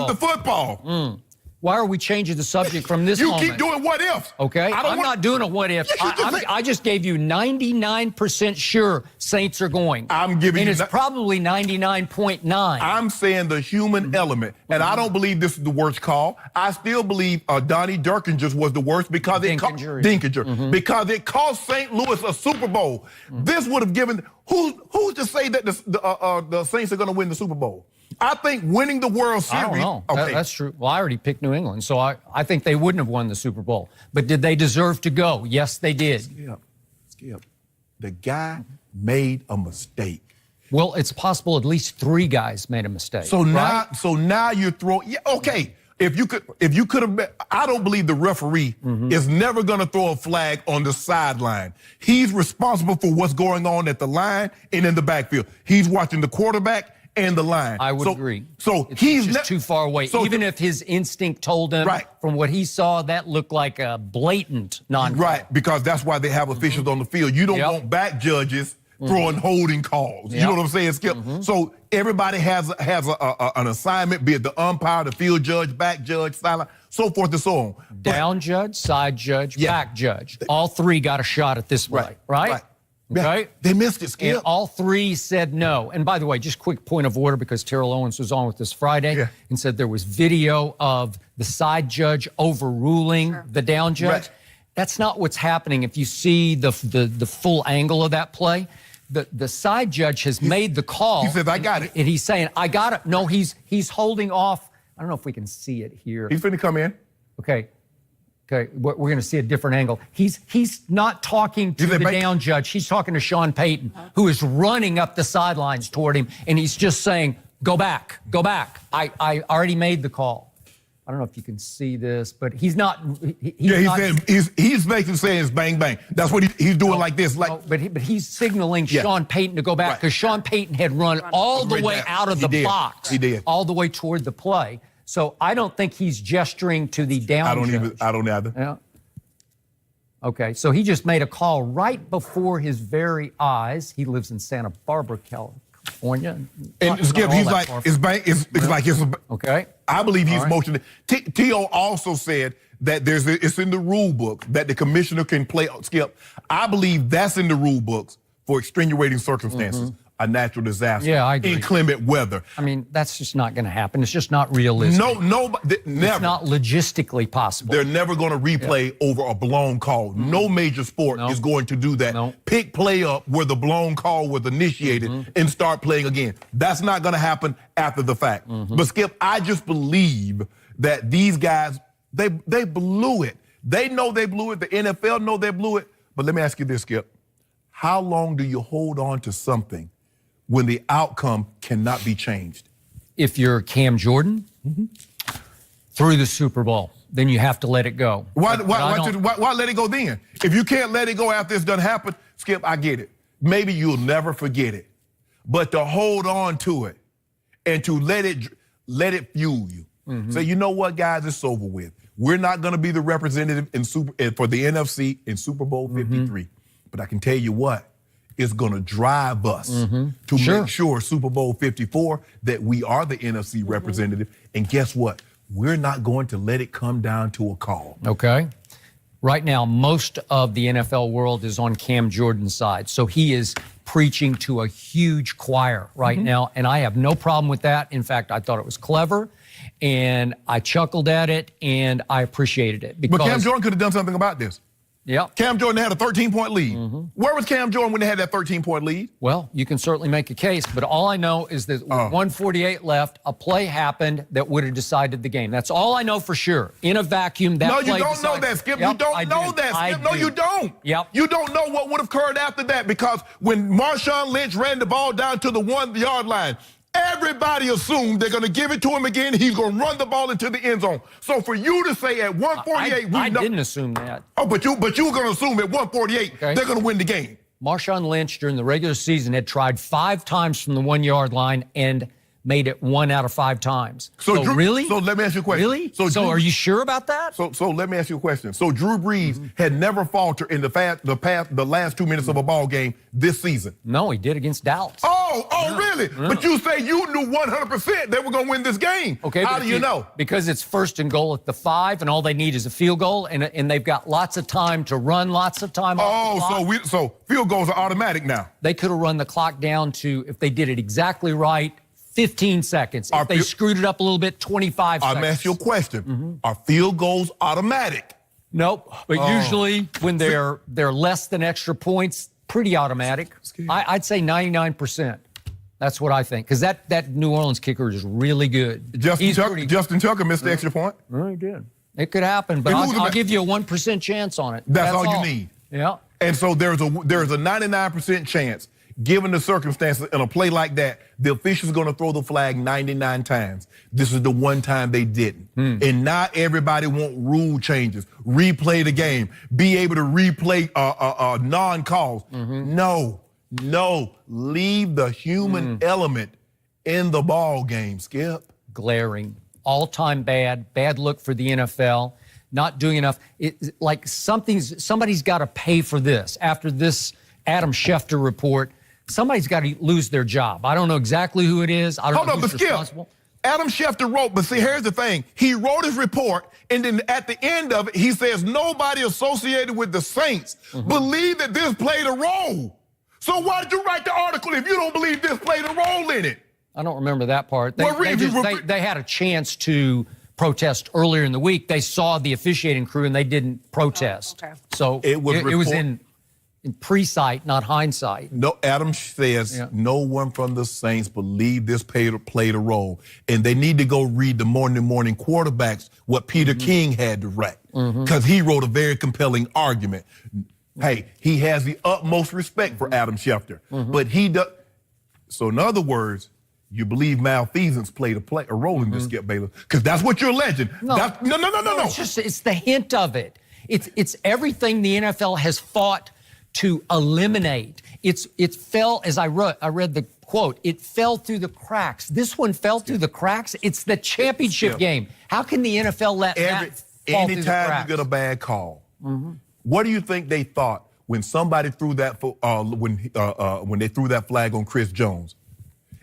the football. Why are we changing the subject from this You moment? keep doing what ifs. Okay, I'm not doing a what if. I just gave you 99% sure Saints are going. I'm giving and you... it's probably 99.9. I'm saying the human element, and I don't believe this is the worst call. I still believe Donnie Durkinger was the worst because because it cost St. Louis a Super Bowl. This would have given... Who's to say that the Saints are going to win the Super Bowl? I think winning the World Series... I don't know. Okay. That's true. Well, I already picked New England, so I think they wouldn't have won the Super Bowl. But did they deserve to go? Yes, they did. Skip. The guy made a mistake. Well, it's possible at least 3 guys made a mistake. So now you're throwing... Yeah, okay. If you could have... I don't believe the referee is never going to throw a flag on the sideline. He's responsible for what's going on at the line and in the backfield. He's watching the quarterback and the line. I would agree. So he's just too far away. So even if his instinct told him from what he saw, that looked like a blatant non-call. Right, because that's why they have officials on the field. You don't want back judges throwing holding calls. You know what I'm saying, Skip? So everybody has an assignment, be it the umpire, the field judge, back judge, sideline, so forth and so on. Down judge, side judge, back judge. All 3 got a shot at this play, right? Okay. They missed it, Skip. And all 3 said no. And by the way, just quick point of order, because Terrell Owens was on with us Friday and said there was video of the side judge overruling the down judge. That's not what's happening. If you see the full angle of that play, the side judge has made the call. He says, I got it. And he's saying, I got it. No, he's holding off. I don't know if we can see it here. He's finna come in. Okay, we're going to see a different angle. He's not talking to the down judge. He's talking to Sean Payton, who is running up the sidelines toward him, and he's just saying, go back, go back. I already made the call. I don't know if you can see this, but he's not. He's basically saying it's bang, bang. That's what he's doing like this. But he's signaling Sean Payton to go back because Sean Payton had run all the way out of the box. He did. All the way toward the play. So I don't think he's gesturing to the down judge. I don't either. Yeah. Okay, so he just made a call right before his very eyes. He lives in Santa Barbara, California. And Skip, he's like, okay. I believe he's motioning. T.O. also said that it's in the rule book that the commissioner can play, Skip. I believe that's in the rule books for extenuating circumstances. A natural disaster, I agree. Inclement weather. I mean, that's just not going to happen. It's just not realistic. Never. It's not logistically possible. They're never going to replay over a blown call. No major sport is going to do that. Pick play up where the blown call was initiated and start playing again. That's not going to happen after the fact. But Skip, I just believe that these guys, they blew it. They know they blew it. The NFL know they blew it. But let me ask you this, Skip. How long do you hold on to something when the outcome cannot be changed? If you're Cam Jordan, through the Super Bowl, then you have to let it go. Why let it go then? If you can't let it go after it's done happen, Skip, I get it. Maybe you'll never forget it. But to hold on to it and to let it fuel you. Say, you know what, guys, it's over with. We're not going to be the representative for the NFC in Super Bowl 53. But I can tell you what, it's going to drive us to make sure Super Bowl 54 that we are the NFC representative. And guess what? We're not going to let it come down to a call. Okay. Right now, most of the NFL world is on Cam Jordan's side. So he is preaching to a huge choir right now. And I have no problem with that. In fact, I thought it was clever. And I chuckled at it, and I appreciated it. But Cam Jordan could have done something about this. Yeah. Cam Jordan had a 13-point lead. Where was Cam Jordan when they had that 13-point lead? Well, you can certainly make a case, but all I know is that with 1:48 left, a play happened that would have decided the game. That's all I know for sure. In a vacuum, that play... No, you don't know that, Skip. You don't know that, Skip. No, you don't. You don't know what would have occurred after that, because when Marshawn Lynch ran the ball down to the 1-yard line, everybody assumed they're going to give it to him again. He's going to run the ball into the end zone. So for you to say at 1:48, I didn't assume that. Oh, but you were going to assume at 1:48 they're going to win the game. Marshawn Lynch during the regular season had tried 5 times from the 1-yard line and made it 1 out of 5 times. So Drew, really? So let me ask you a question. Really? So Drew, are you sure about that? So let me ask you a question. So Drew Brees had never faltered in the last 2 minutes of a ball game this season. No, he did against Dallas. Really? Yeah. But you say you knew 100% they were going to win this game. Okay. How do you know? Because it's 1st and goal at the 5, and all they need is a field goal, and they've got lots of time to run, lots of time off the clock. So field goals are automatic now. They could have run the clock down to, if they did it exactly right, 15 seconds. If they screwed it up a little bit, 25 seconds. I'm asking you a question. Are field goals automatic? Nope. But usually when they're less than extra points, pretty automatic. I'd say 99%. That's what I think. Because that New Orleans kicker is really good. Justin Tucker missed the extra point? Really did. It could happen, but I'll give you a 1% chance on it. That's all you need. Yeah. And so there's a 99% chance, given the circumstances in a play like that, the official's going to throw the flag 99 times. This is the one time they didn't. And not everybody want rule changes, replay the game, be able to replay non-calls. No, leave the human element in the ball game, Skip. Glaring, all-time bad look for the NFL. Not doing enough. Like somebody's got to pay for this. After this Adam Schefter report, somebody's got to lose their job. I don't know exactly who it is. I don't know who's responsible. Adam Schefter wrote, but see, here's the thing. He wrote his report, and then at the end of it, he says nobody associated with the Saints believe that this played a role. So why did you write the article if you don't believe this played a role in it? I don't remember that part. They had a chance to protest earlier in the week. They saw the officiating crew and they didn't protest. Okay. So it was in pre-sight, not hindsight. No, Adam says no one from the Saints believed this played a role. And they need to go read the morning quarterbacks, what Peter King had to write. Because he wrote a very compelling argument. Hey, he has the utmost respect for Adam Schefter. But he does. So in other words, you believe malfeasance played a role in this, Skip Bayless? Because that's what you're alleging. No. It's the hint of it. It's everything the NFL has fought to eliminate. It fell, as I read the quote, it fell through the cracks. This one fell through the cracks. It's the championship game. How can the NFL let that fall through the cracks? Anytime you get a bad call, what do you think they thought when somebody threw that when they threw that flag on Chris Jones?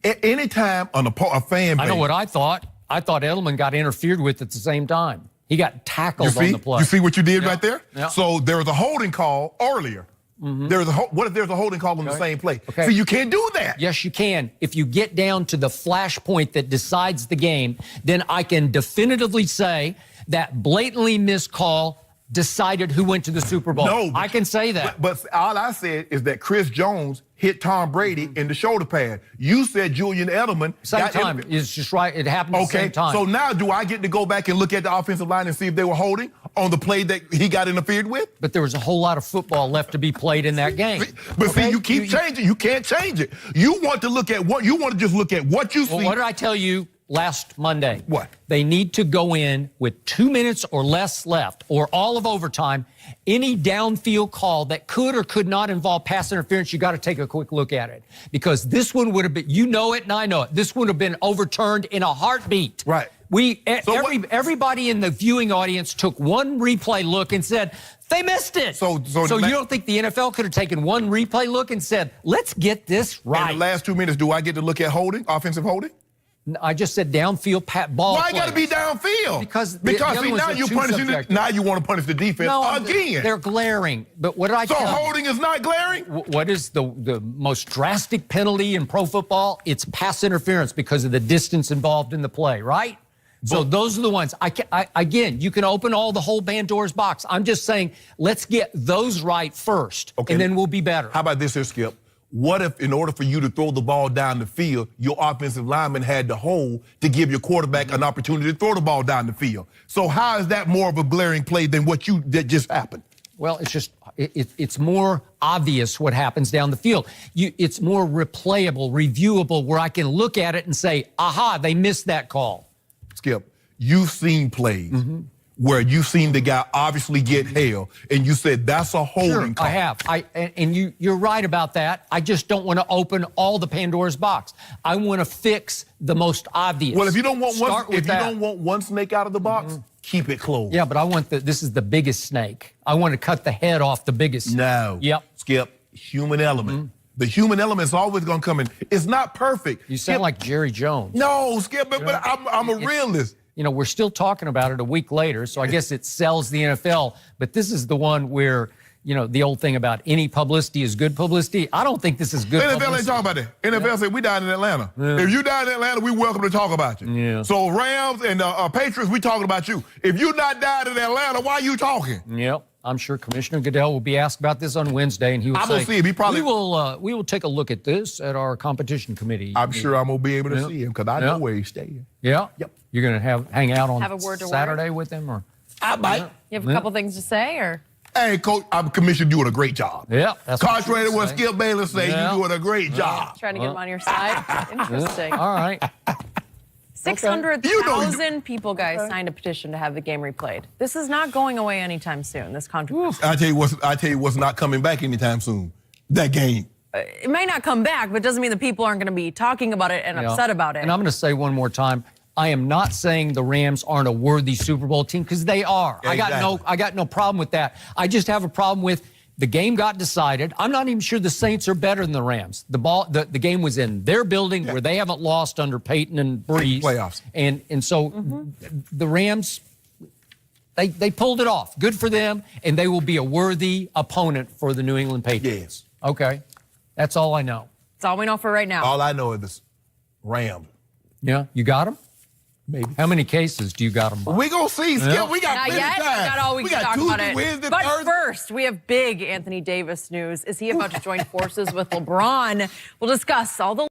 Anytime on a fan base. I know what I thought. I thought Edelman got interfered with at the same time. He got tackled on the play. You see what you did right there? Yeah. So there was a holding call earlier. What if there's a holding call on the same play? Okay. So you can't do that. Yes, you can. If you get down to the flashpoint that decides the game, then I can definitively say that blatantly missed call decided who went to the Super Bowl. No, I can say that. But all I said is that Chris Jones hit Tom Brady in the shoulder pad. You said Julian Edelman. Same time. It's just right. It happened at the same time. So now do I get to go back and look at the offensive line and see if they were holding on the play that he got interfered with? But there was a whole lot of football left to be played in that game. But see, you keep changing. You can't change it. You want to look at what you want to just look at what you see. Well, what did I tell you last Monday? What? They need to go in with 2 minutes or less left, or all of overtime. Any downfield call that could or could not involve pass interference, you got to take a quick look at it. Because this one would have been, you know it and I know it, this would have been overturned in a heartbeat. Right. Everybody in the viewing audience took one replay look and said, they missed it. So you don't think the NFL could have taken one replay look and said, let's get this right? In the last 2 minutes, do I get to look at holding, offensive holding? I just said downfield ball. Why got to be downfield? Because see, now you're punishing it. Now you want to punish the defense again. They're glaring. But what did I tell you? So holding is not glaring? What is the most drastic penalty in pro football? It's pass interference because of the distance involved in the play, right? So those are the ones. Again, you can open all the whole Pandora's box. I'm just saying, let's get those right first, and then we'll be better. How about this here, Skip? What if, in order for you to throw the ball down the field, your offensive lineman had to hold to give your quarterback an opportunity to throw the ball down the field? So how is that more of a glaring play than that just happened? Well, it's just it's more obvious what happens down the field. It's more replayable, reviewable, where I can look at it and say, aha, they missed that call. Skip, you've seen plays where you've seen the guy obviously get held, and you said that's a holding call? I have. And you're right about that. I just don't want to open all the Pandora's box. I want to fix the most obvious. Well, if you don't want one snake out of the box, keep it closed. Yeah, but I want this is the biggest snake. I want to cut the head off the biggest. No. Yep. Skip, human element. The human element is always going to come in. It's not perfect. You sound like Jerry Jones. No, Skip, but I'm a realist. You know, we're still talking about it a week later, so I guess it sells the NFL. But this is the one where, you know, the old thing about any publicity is good publicity. I don't think this is good NFL publicity. ain't talking about that. NFL said, we died in Atlanta. If you died in Atlanta, we welcome to talk about you. Yeah. So Rams and Patriots, we talking about you. If you not died in Atlanta, why are you talking? Yep. I'm sure Commissioner Goodell will be asked about this on Wednesday, and he will say, see him. He probably we will take a look at this at our competition committee. I'm sure I'm going to be able to see him because I know where he's staying. Yeah? Yep. You're going to hang out on have a word to Saturday word? with him? Or I might. You have a couple things to say, or? Hey, Coach, I'm commissioned doing a great job. Yeah. That's Contrary to what Skip Bayless say, Yeah. you doing a great job. Trying to get him on your side? Interesting. All right. 600,000 people, guys, signed a petition to have the game replayed. This is not going away anytime soon, this controversy. I tell you what's not coming back anytime soon. That game. It may not come back, but it doesn't mean that people aren't going to be talking about it and upset about it. And I'm going to say one more time, I am not saying the Rams aren't a worthy Super Bowl team, because they are. Yeah, I got no problem with that. I just have a problem with the game got decided. I'm not even sure the Saints are better than the Rams. The game was in their building where they haven't lost under Peyton and Breeze. Playoffs. And so the Rams, they pulled it off. Good for them, and they will be a worthy opponent for the New England Patriots. Yes. Okay. That's all I know. That's all we know for right now. All I know is this Rams. Yeah, you got them? Maybe. How many cases do you got them by? We gonna see, Skip. Yeah. We got Not plenty yet. of time. Not all we can got talk Tuesday, about it. Wednesday, But Thursday. first, we have big Anthony Davis news. Is he about to join forces with LeBron? We'll discuss all the